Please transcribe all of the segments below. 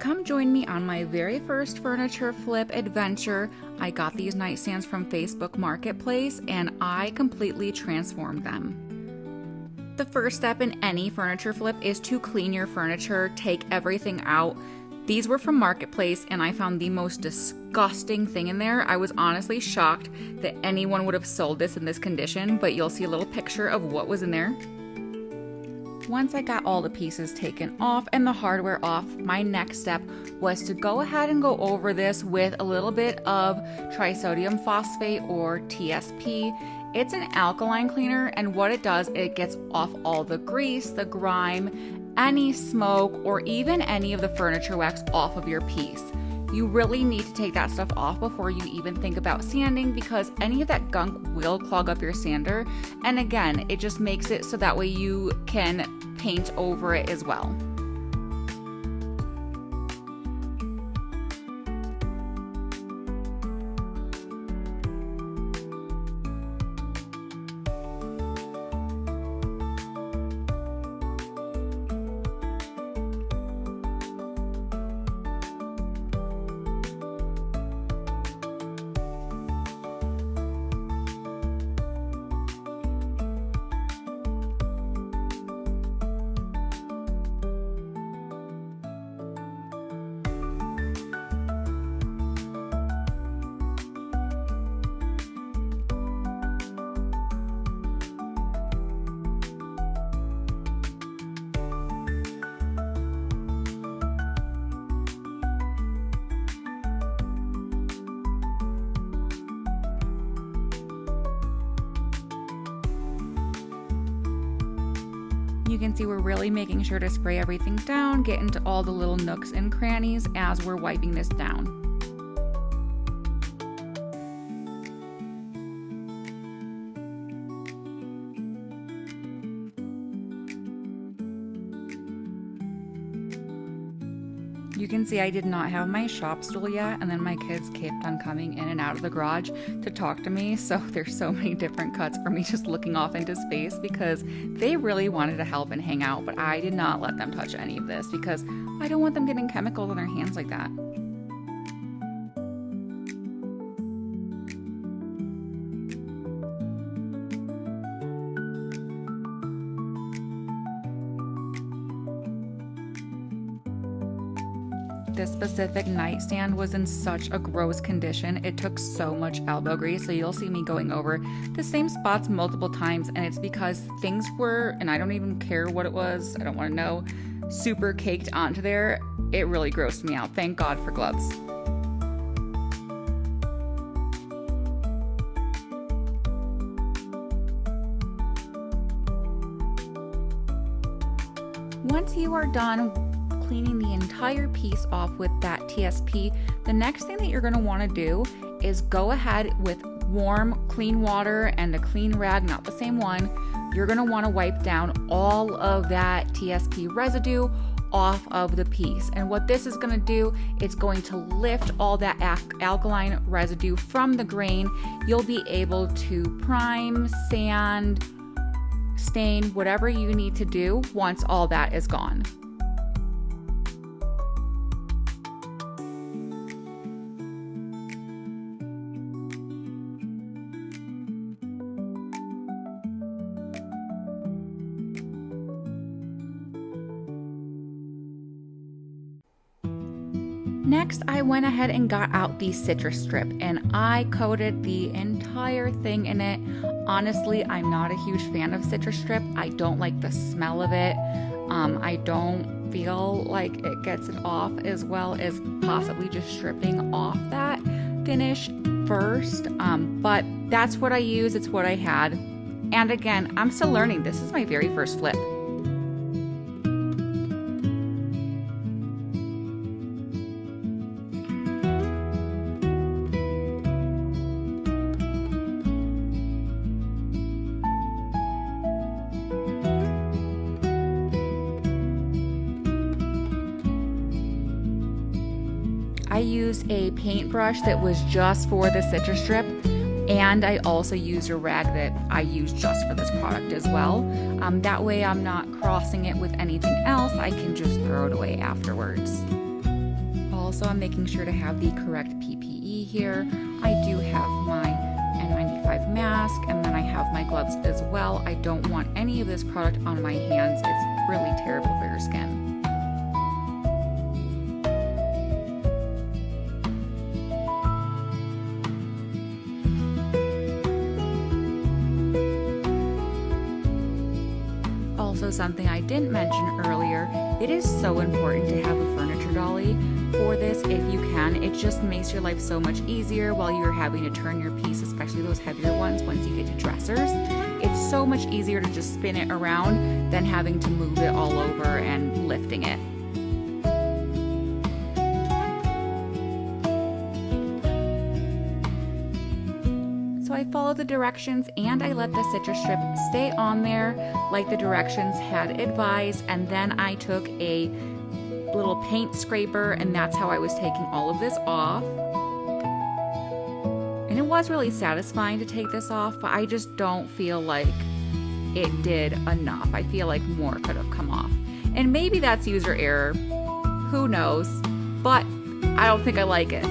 Come join me on my very first furniture flip adventure. I got these nightstands from Facebook Marketplace and I completely transformed them. The first step in any furniture flip is to clean your furniture, take everything out. These were from Marketplace and I found the most disgusting thing in there. I was honestly shocked that anyone would have sold this in this condition, but you'll see a little picture of what was in there. Once I got all the pieces taken off and the hardware off, my next step was to go ahead and go over this with a little bit of trisodium phosphate or TSP. It's an alkaline cleaner, and what it does, it gets off all the grease, the grime, any smoke, or even any of the furniture wax off of your piece. You really need to take that stuff off before you even think about sanding, because any of that gunk will clog up your sander. And again, it just makes it so that way you can paint over it as well. You can see we're really making sure to spray everything down, get into all the little nooks and crannies as we're wiping this down. You can see I did not have my shop stool yet, and then my kids kept on coming in and out of the garage to talk to me, so there's so many different cuts for me just looking off into space because they really wanted to help and hang out, but I did not let them touch any of this because I don't want them getting chemicals on their hands like that. This specific nightstand was in such a gross condition. It took so much elbow grease, so you'll see me going over the same spots multiple times, and it's because things were, and I don't even care what it was, I don't want to know, super caked onto there. It really grossed me out. Thank God for gloves. Once you are done cleaning the entire piece off with that TSP, the next thing that you're going to want to do is go ahead with warm, clean water and a clean rag, not the same one. You're going to want to wipe down all of that TSP residue off of the piece. And what this is going to do, it's going to lift all that alkaline residue from the grain. You'll be able to prime, sand, stain, whatever you need to do once all that is gone. Next, I went ahead and got out the citrus strip and I coated the entire thing in it. Honestly, I'm not a huge fan of citrus strip. I don't like the smell of it. I don't feel like it gets it off as well as possibly just stripping off that finish first. But that's what I use. It's what I had. And again, I'm still learning. This is my very first flip. I used a paintbrush that was just for the citrus strip, and I also used a rag that I used just for this product as well. That way I'm not crossing it with anything else. I can just throw it away afterwards. Also, I'm making sure to have the correct PPE here. I do have my N95 mask, and then I have my gloves as well. I don't want any of this product on my hands. It's really terrible for your skin. Also, something I didn't mention earlier, it is so important to have a furniture dolly for this if you can. It just makes your life so much easier while you're having to turn your piece, especially those heavier ones once you get to dressers. It's so much easier to just spin it around than having to move it all over and lifting it. So I followed the directions and I let the citrus strip stay on there like the directions had advised, and then I took a little paint scraper and that's how I was taking all of this off. And it was really satisfying to take this off, but I just don't feel like it did enough. I feel like more could have come off. And maybe that's user error, who knows, but I don't think I like it.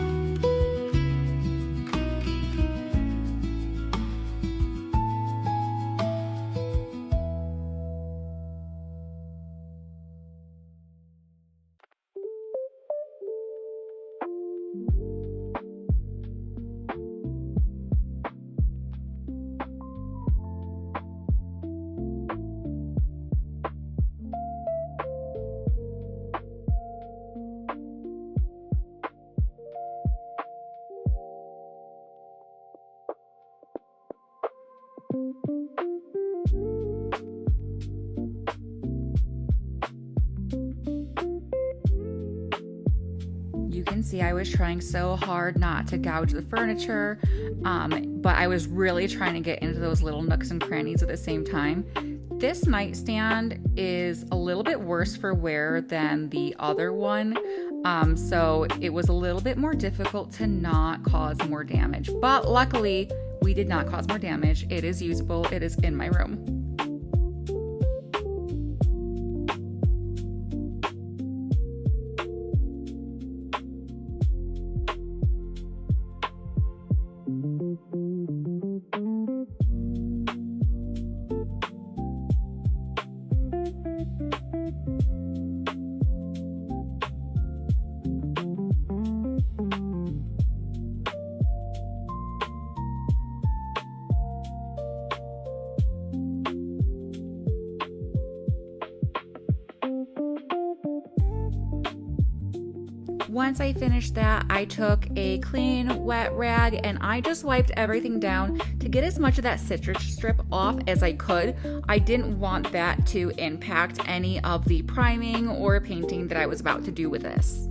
You can see I was trying so hard not to gouge the furniture, but I was really trying to get into those little nooks and crannies at the same time. This nightstand is a little bit worse for wear than the other one, so it was a little bit more difficult to not cause more damage. But luckily, we did not cause more damage. It is usable. It is in my room. Once I finished that, I took a clean wet rag and I just wiped everything down to get as much of that citrus strip off as I could. I didn't want that to impact any of the priming or painting that I was about to do with this.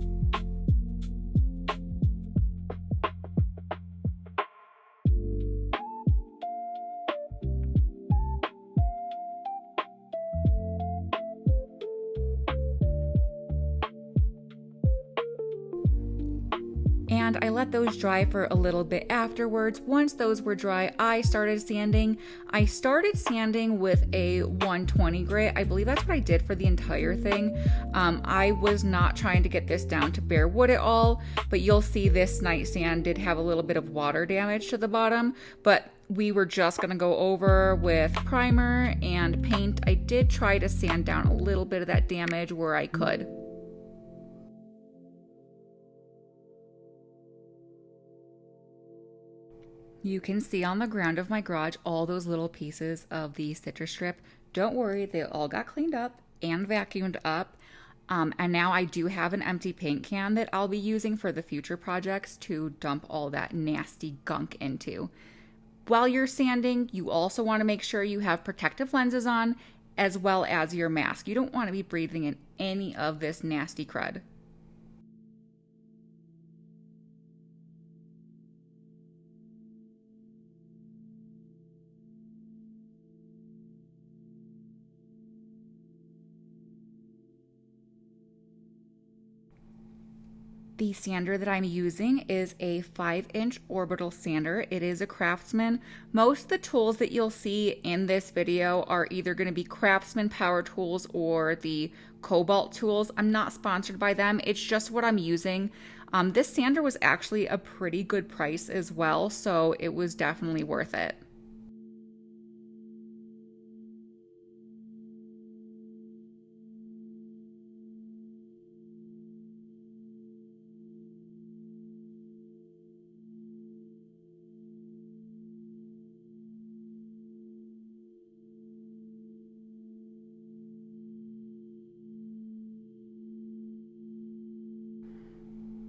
And I let those dry for a little bit afterwards. Once those were dry, I started sanding. I started sanding with a 120 grit. I believe that's what I did for the entire thing. I was not trying to get this down to bare wood at all, but you'll see this nightstand did have a little bit of water damage to the bottom, but we were just gonna go over with primer and paint. I did try to sand down a little bit of that damage where I could. You can see on the ground of my garage all those little pieces of the citrus strip. Don't worry, they all got cleaned up and vacuumed up. And now I do have an empty paint can that I'll be using for the future projects to dump all that nasty gunk into. While you're sanding, you also want to make sure you have protective lenses on as well as your mask. You don't want to be breathing in any of this nasty crud. The sander that I'm using is a 5-inch orbital sander. It is a Craftsman. Most of the tools that you'll see in this video are either going to be Craftsman power tools or the Cobalt Tools. I'm not sponsored by them. It's just what I'm using. This sander was actually a pretty good price as well, so it was definitely worth it.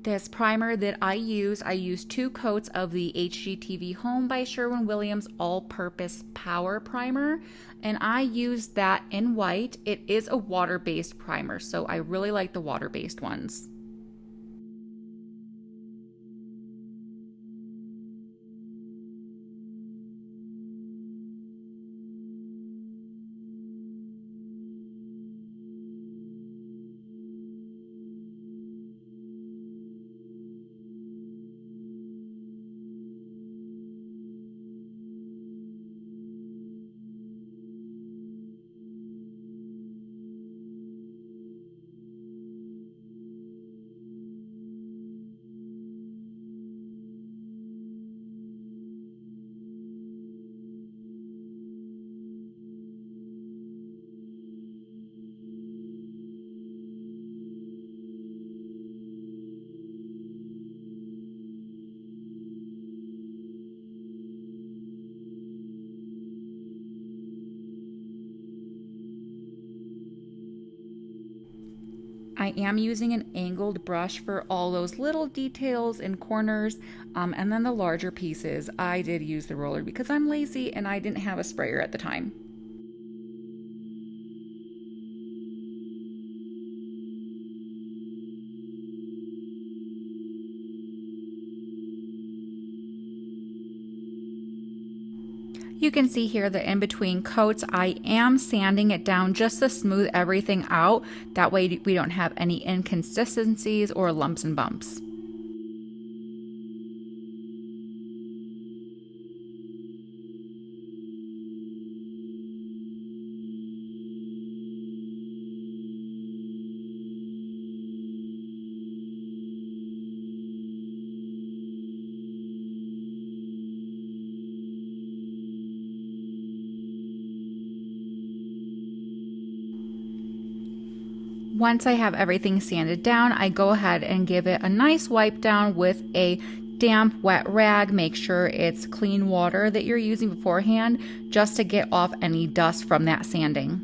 This primer that I use 2 coats of the HGTV Home by Sherwin-Williams All-Purpose Power Primer, and I use that in white. It is a water-based primer, so I really like the water-based ones. I am using an angled brush for all those little details and corners, and then the larger pieces, I did use the roller because I'm lazy and I didn't have a sprayer at the time. You can see here that in between coats, I am sanding it down just to smooth everything out. That way we don't have any inconsistencies or lumps and bumps. Once I have everything sanded down, I go ahead and give it a nice wipe down with a damp, wet rag. Make sure it's clean water that you're using beforehand just to get off any dust from that sanding.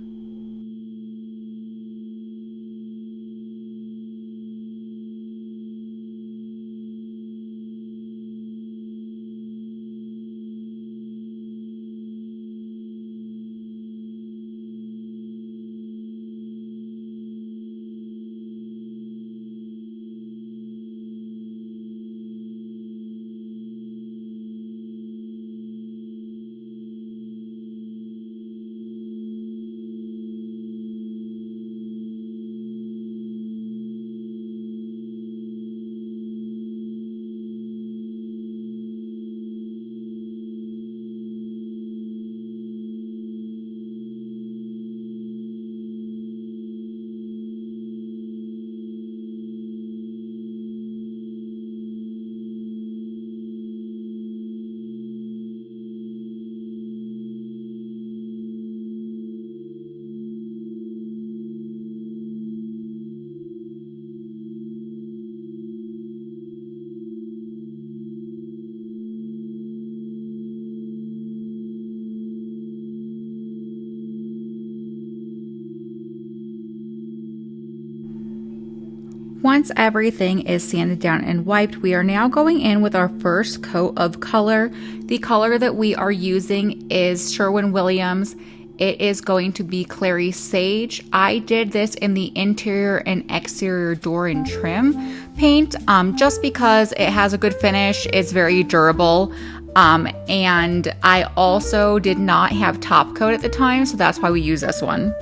Once everything is sanded down and wiped, we are now going in with our first coat of color. The color that we are using is Sherwin-Williams. It is going to be Clary Sage. I did this in the interior and exterior door and trim paint just because it has a good finish. It's very durable. And I also did not have top coat at the time, so that's why we use this one.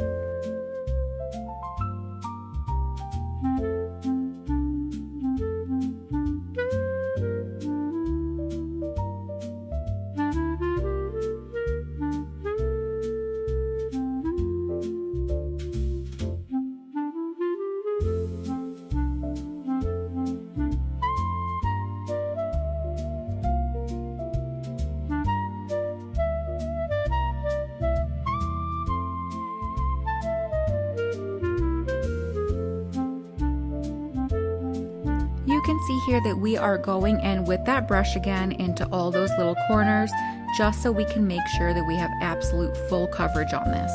can see here that we are going in with that brush again into all those little corners, just so we can make sure that we have absolute full coverage on this.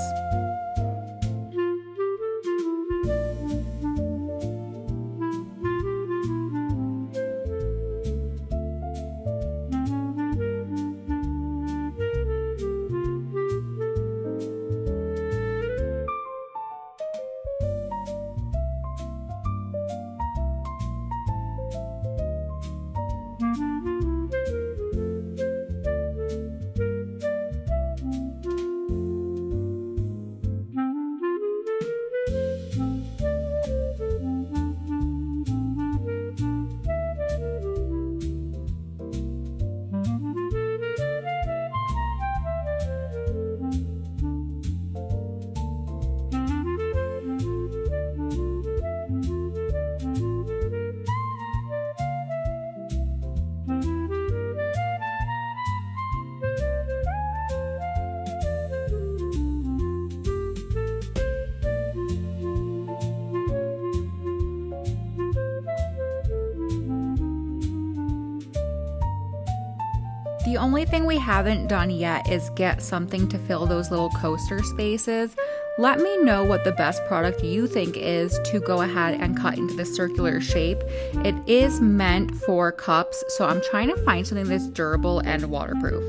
The only thing we haven't done yet is get something to fill those little coaster spaces. Let me know what the best product you think is to go ahead and cut into the circular shape. It is meant for cups, so I'm trying to find something that's durable and waterproof.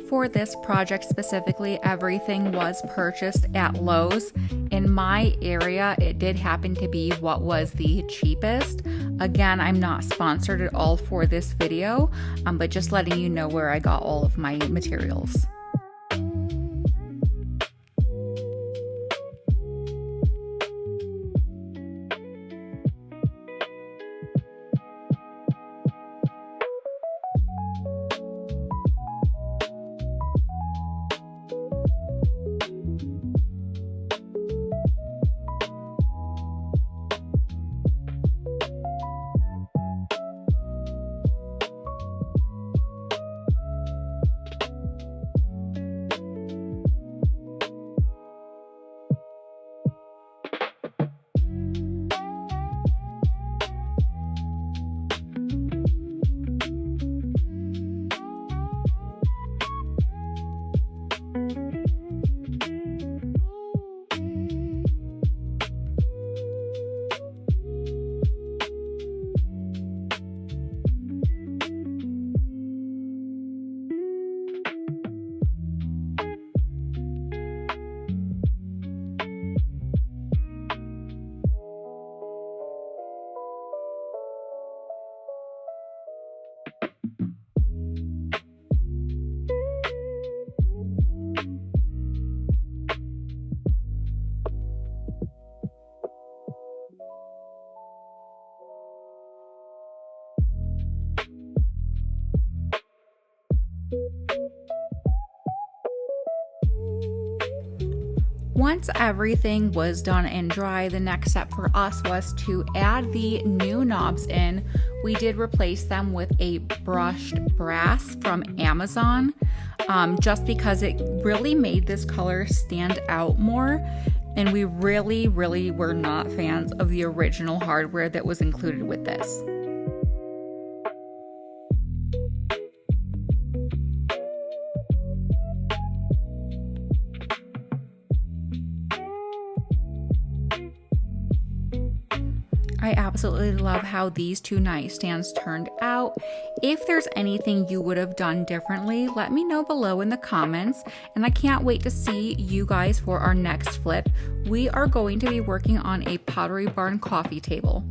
For this project specifically, everything was purchased at Lowe's. In my area, it did happen to be what was the cheapest. Again, I'm not sponsored at all for this video, but just letting you know where I got all of my materials. Once everything was done and dry, the next step for us was to add the new knobs in. We did replace them with a brushed brass from Amazon, just because it really made this color stand out more. And we really were not fans of the original hardware that was included with this. I absolutely love how these two nightstands turned out. If there's anything you would have done differently, let me know below in the comments, and I can't wait to see you guys for our next flip. We are going to be working on a Pottery Barn coffee table.